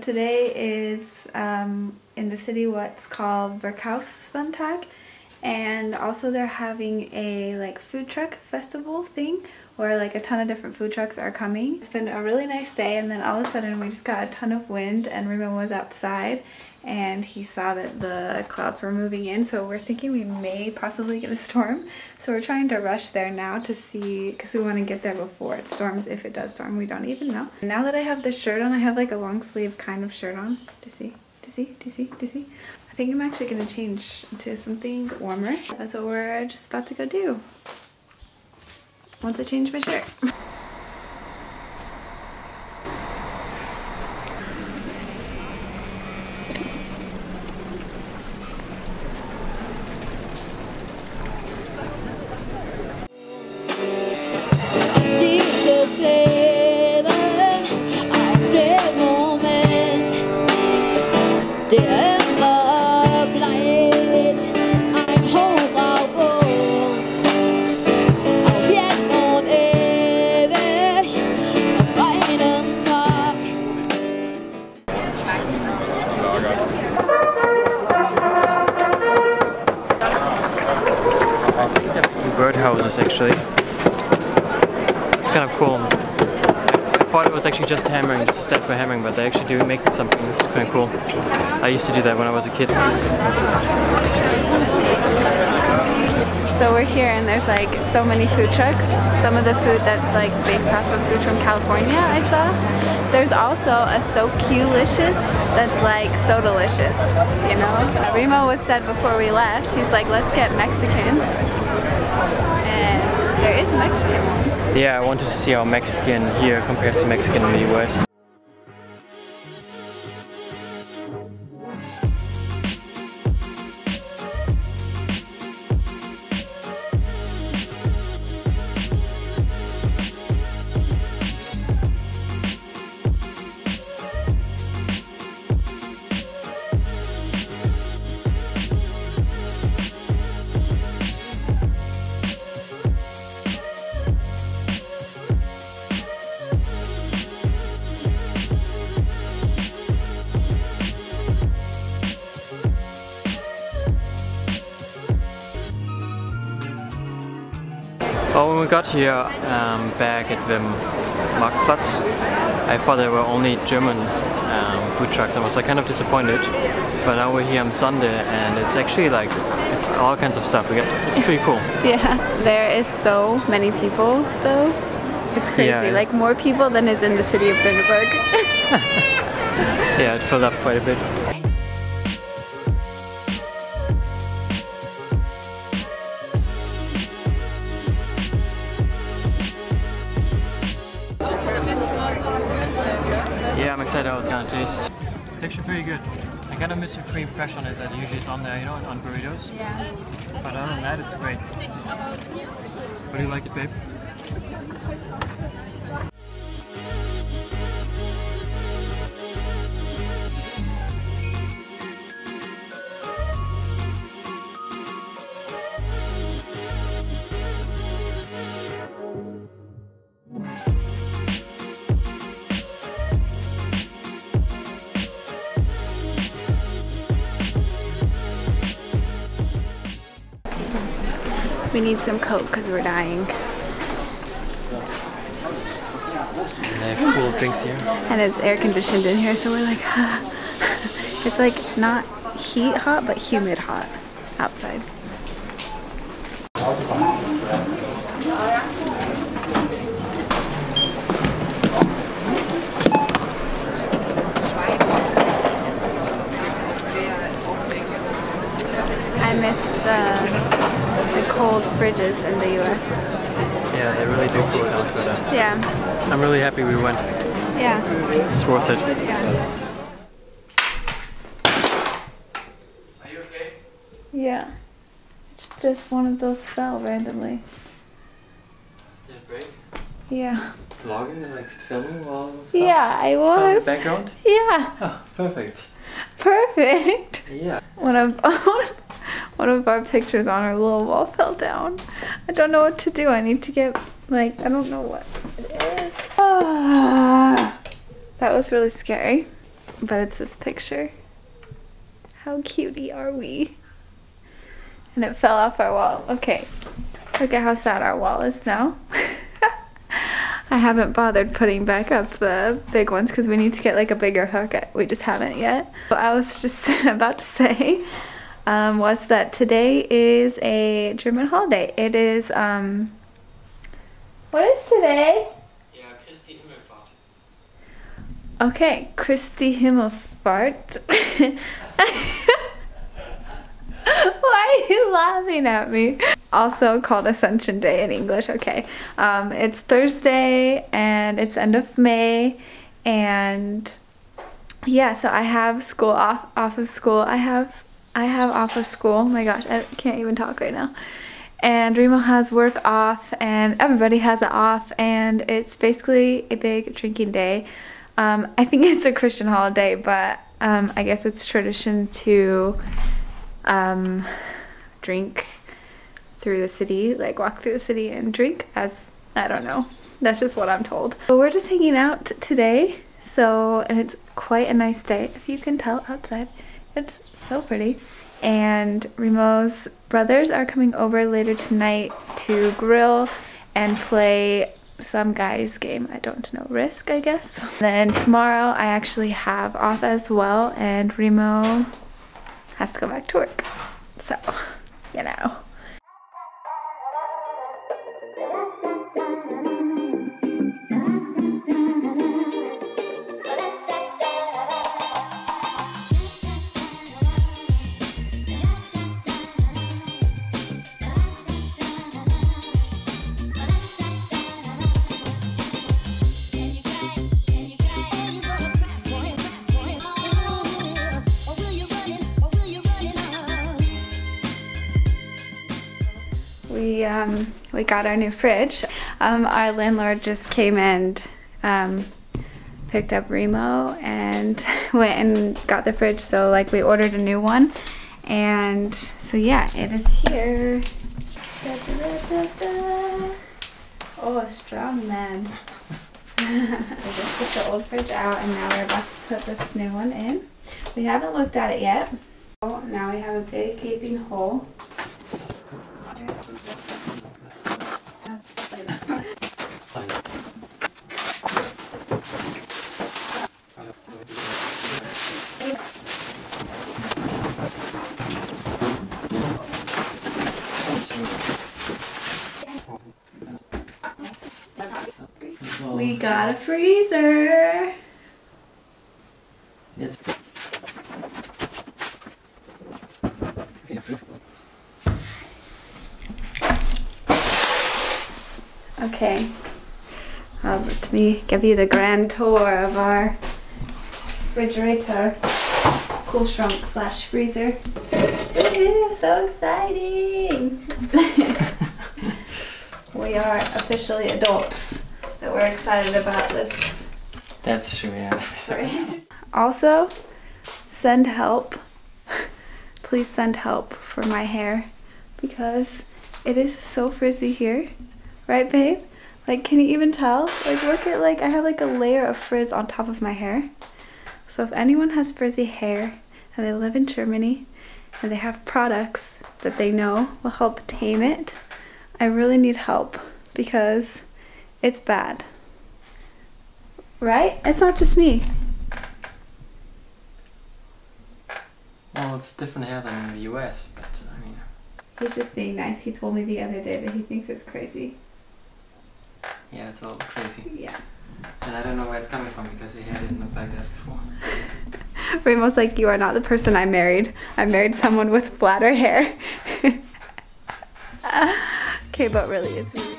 Today is in the city what's called Verkaufssonntag, and also they're having a like food truck festival thing where like a ton of different food trucks are coming. It's been a really nice day, and then all of a sudden we just got a ton of wind, and Remo was outside and he saw that the clouds were moving in, so we're thinking we may possibly get a storm. So we're trying to rush there now to see, because we want to get there before it storms. If it does storm, we don't even know. Now that I have this shirt on, I have like a long sleeve kind of shirt on. Do you see? I think I'm actually going to change to something warmer. That's what we're just about to go do once I change my shirt. Birdhouses actually. It's kind of cool. I thought it was actually just hammering, just a step for hammering, but they actually do make something which is kind of cool. I used to do that when I was a kid. So we're here and there's like so many food trucks. Some of the food that's like based off of food from California I saw. There's also a so Q-licious that's like so delicious, you know? Remo was said before we left, he's like, let's get Mexican. And there is a Mexican one. Yeah, I wanted to see how Mexican here compares to Mexican in the US. Oh, when we got here back at the Marktplatz, I thought there were only German food trucks. I was like kind of disappointed, but now we're here on Sunday and it's actually like it's all kinds of stuff. It's pretty cool. Yeah, there is so many people though. It's crazy. Yeah. Like more people than is in the city of Lüneburg. Yeah, it filled up quite a bit. Yeah, I'm excited how it's gonna taste. It's actually pretty good. I kind of miss the cream fresh on it that usually is on there, you know, on burritos. Yeah. But other than that, it's great. What do you like it, babe? We need some Coke because we're dying. They have cool drinks here. And it's air conditioned in here, so we're like, it's like not heat hot, but humid hot outside. I miss the cold fridges in the US. Yeah, they really do cool it down for that. Yeah. I'm really happy we went. Yeah. It's worth it. Yeah. Are you okay? Yeah. It's just one of those fell randomly. Did it break? Yeah. Vlogging, like filming while it was Yeah, I was. Background? Yeah. Oh, perfect. Perfect. Yeah. One of our pictures on our little wall fell down. I don't know what to do. I need to get, like, I don't know what it is. Ah, that was really scary. but it's this picture. How cutie are we? And it fell off our wall. Okay, look at how sad our wall is now. I haven't bothered putting back up the big ones because we need to get like a bigger hook. We just haven't yet. What I was just about to say was that today is a German holiday. It is, what is today? Yeah, Christi Himmelfahrt. Okay, Christi Himmelfahrt. Why are you laughing at me? Also called Ascension Day in English, okay. It's Thursday and it's end of May, and yeah, so I have school off of school. I have off of school. Oh my gosh, I can't even talk right now. And Remo has work off, and everybody has it off, and it's basically a big drinking day. I think it's a Christian holiday, but I guess it's tradition to drink through the city, like walk through the city and drink, as I don't know, that's just what I'm told. But we're just hanging out today, and it's quite a nice day, if you can tell outside. It's so pretty. And Remo's brothers are coming over later tonight to grill and play some guy's game. I don't know, Risk, I guess. Then tomorrow I actually have off as well, and Remo has to go back to work. So, you know. We got our new fridge. Our landlord just came and picked up Remo and went and got the fridge, so like we ordered a new one, and so yeah, it is here. Da, da, da, da. Oh, strong man. We just took the old fridge out, and now we're about to put this new one in. We haven't looked at it yet. Oh, now we have a big gaping hole. We got a freezer. Yes. Okay, let me give you the grand tour of our refrigerator, cool shrunk slash freezer. Ooh, so exciting! We are officially adults, that we're excited about this. That's true, yeah. Also, send help. Please send help for my hair, because it is so frizzy here. Right, babe? Like, can you even tell? Like, look at, like, I have like a layer of frizz on top of my hair. So if anyone has frizzy hair and they live in Germany and they have products that they know will help tame it, I really need help, because it's bad. Right? It's not just me. Well, it's different hair than in the US, but I mean... He's just being nice. He told me the other day that he thinks it's crazy. Yeah, it's all crazy. Yeah. And I don't know where it's coming from, because your hair didn't look like that before. Remo's like, you are not the person I married. I married someone with flatter hair. Okay, but really, it's really